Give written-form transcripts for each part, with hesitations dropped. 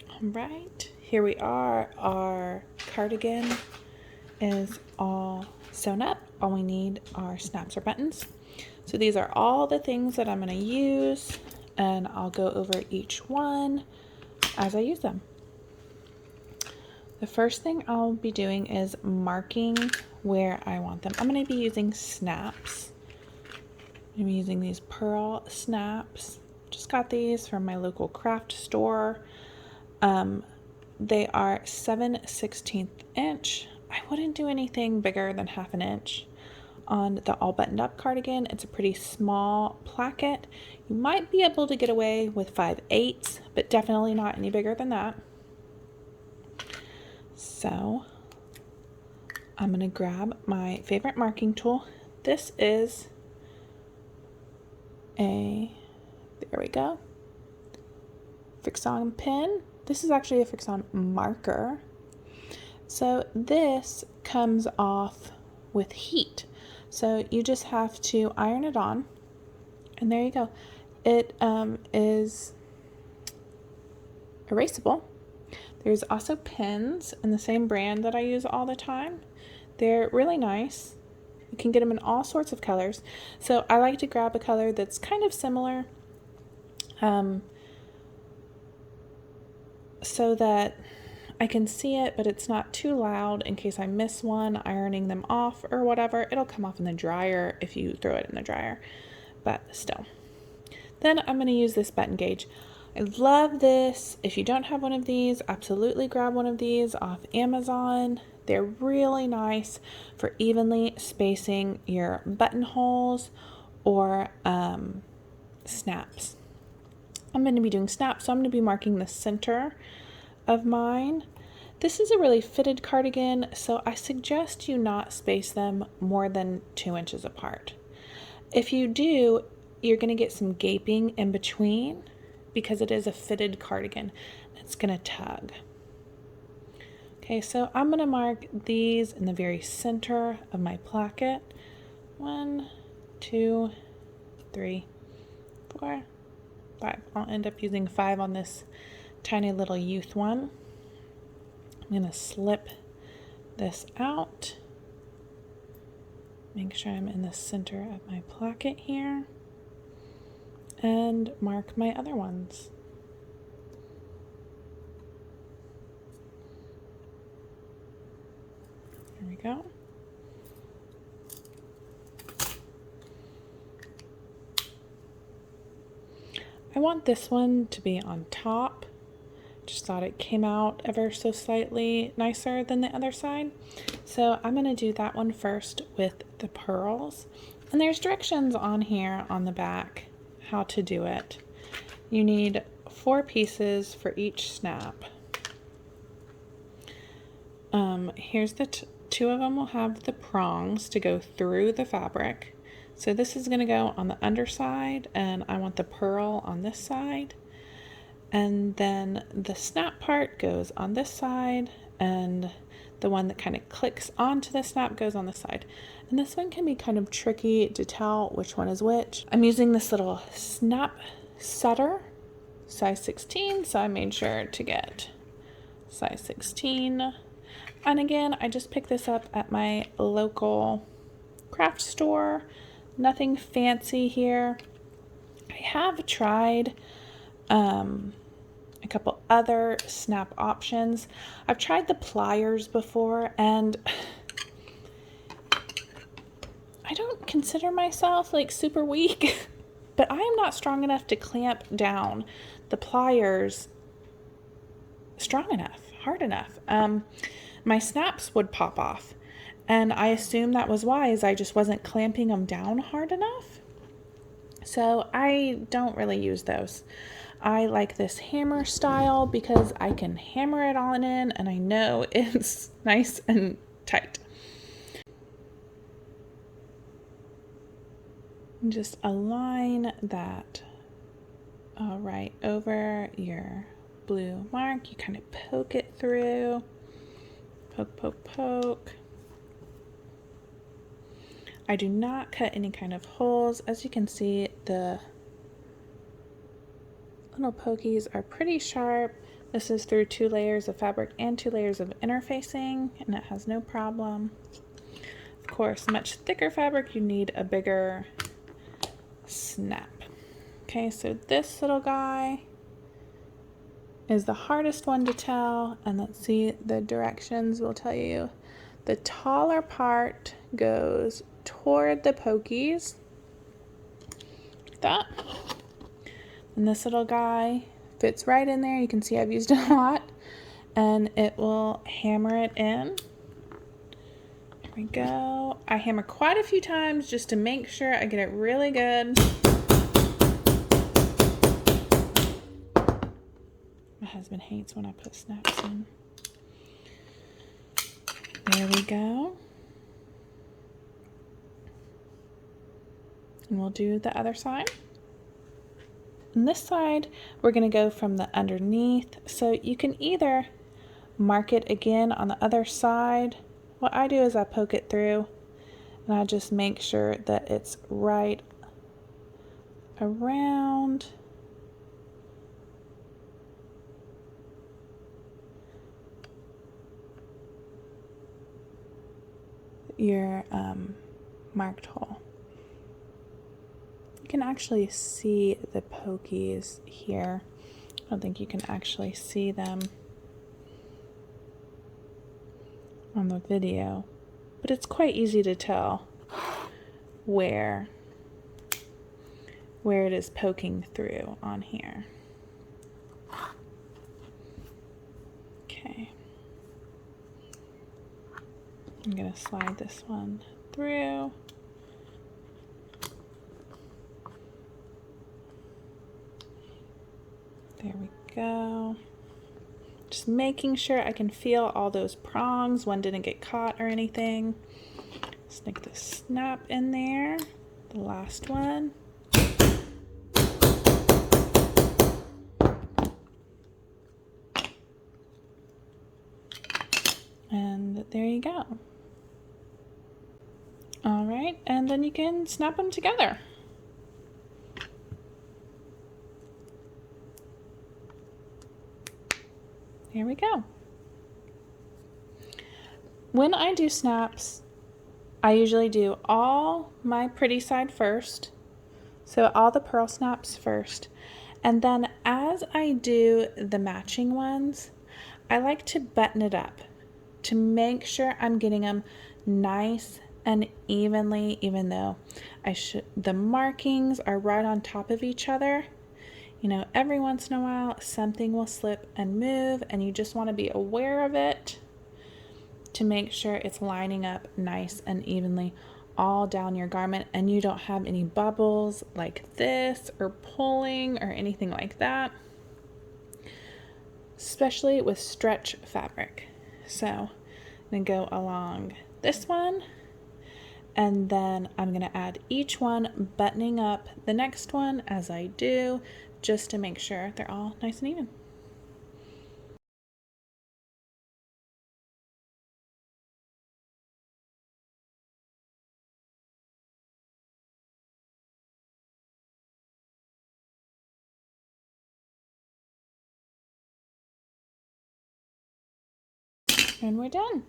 All right, here we are. Our cardigan is all sewn up. All we need are snaps or buttons. So these are all the things that I'm going to use, and I'll go over each one as I use them. The first thing I'll be doing is marking where I want them. I'm going to be using snaps. I'm using these pearl snaps. Just got these from my local craft store. They are 7/16 inch. I wouldn't do anything bigger than half an inch. On the all buttoned up cardigan, it's a pretty small placket. You might be able to get away with 5/8, but definitely not any bigger than that. So I'm going to grab my favorite marking tool. This is there we go, Fix-On pen. This is actually a Fix-On marker. So this comes off with heat. So you just have to iron it on, and there you go. It is erasable. There's also pens in the same brand that I use all the time. They're really nice. You can get them in all sorts of colors. So I like to grab a color that's kind of similar, so that I can see it, but it's not too loud in case I miss one ironing them off or whatever. It'll come off in the dryer if you throw it in the dryer, but still. Then I'm going to use this button gauge. I love this. If you don't have one of these, absolutely grab one of these off Amazon. They're really nice for evenly spacing your buttonholes or snaps. I'm going to be doing snaps, so I'm going to be marking the center of mine. This is a really fitted cardigan, so I suggest you not space them more than 2 inches apart. If you do, you're going to get some gaping in between because it is a fitted cardigan. It's going to tug. Okay, so I'm going to mark these in the very center of my placket. 1, 2, 3, 4, 5. I'll end up using 5 on this tiny little youth one. I'm going to slip this out. Make sure I'm in the center of my placket here. And mark my other ones. There we go. I want this one to be on top. Just thought it came out ever so slightly nicer than the other side. So I'm going to do that one first with the pearls. And there's directions on here on the back how to do it. You need 4 pieces for each snap. Here's the 2 of them will have the prongs to go through the fabric. So this is going to go on the underside, and I want the pearl on this side. And then the snap part goes on this side, and the one that kind of clicks onto the snap goes on this side. And this one can be kind of tricky to tell which one is which. I'm using this little snap setter, size 16, so I made sure to get size 16. And again, I just picked this up at my local craft store. Nothing fancy here. I have tried a couple other snap options. I've tried the pliers before, and I don't consider myself like super weak, but I am not strong enough to clamp down the pliers strong enough, hard enough. My snaps would pop off, and I assumed that was why, is I just wasn't clamping them down hard enough. So I don't really use those. I like this hammer style because I can hammer it on in and I know it's nice and tight. And just align that right over your blue mark. You kind of poke it through. Poke, poke, poke. I do not cut any kind of holes. As you can see, the little pokies are pretty sharp, This is through 2 layers of fabric and 2 layers of interfacing, and it has no problem. Of course, much thicker fabric, you need a bigger snap. Okay, so this little guy is the hardest one to tell, and let's see, the directions will tell you. The taller part goes toward the pokies, like that. And this little guy fits right in there. You can see I've used it a lot, and it will hammer it in. There we go. I hammer quite a few times just to make sure I get it really good. My husband hates when I put snaps in. There we go. And we'll do the other side. On this side, we're going to go from the underneath. So you can either mark it again on the other side. What I do is I poke it through and I just make sure that it's right around your marked hole. You can actually see the pokies here. I don't think you can actually see them on the video, but it's quite easy to tell where it is poking through on here. Okay. I'm going to slide this one through. There we go. Just making sure I can feel all those prongs. One didn't get caught or anything. Stick the snap in there. The last one. And there you go. All right, and then you can snap them together. Here we go. When I do snaps, I usually do all my pretty side first. So all the purl snaps first. And then as I do the matching ones, I like to button it up to make sure I'm getting them nice and evenly, even though the markings are right on top of each other. You know, every once in a while, something will slip and move, and you just want to be aware of it to make sure it's lining up nice and evenly all down your garment, and you don't have any bubbles like this or pulling or anything like that, especially with stretch fabric. So I'm going to go along this one, and then I'm going to add each one, buttoning up the next one as I do, just to make sure they're all nice and even. And we're done.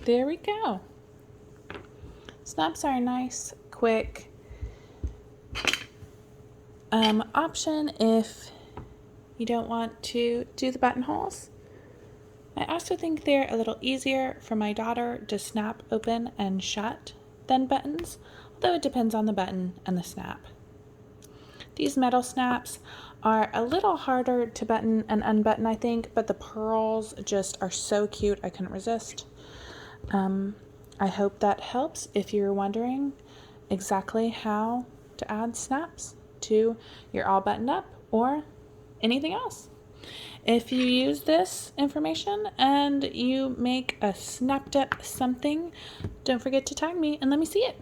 There we go. Snaps are a nice, quick option if you don't want to do the buttonholes. I also think they're a little easier for my daughter to snap open and shut than buttons, although it depends on the button and the snap. These metal snaps are a little harder to button and unbutton, I think, but the pearls just are so cute, I couldn't resist. I hope that helps if you're wondering exactly how to add snaps to your all buttoned up or anything else. If you use this information and you make a snapped up something, don't forget to tag me and let me see it.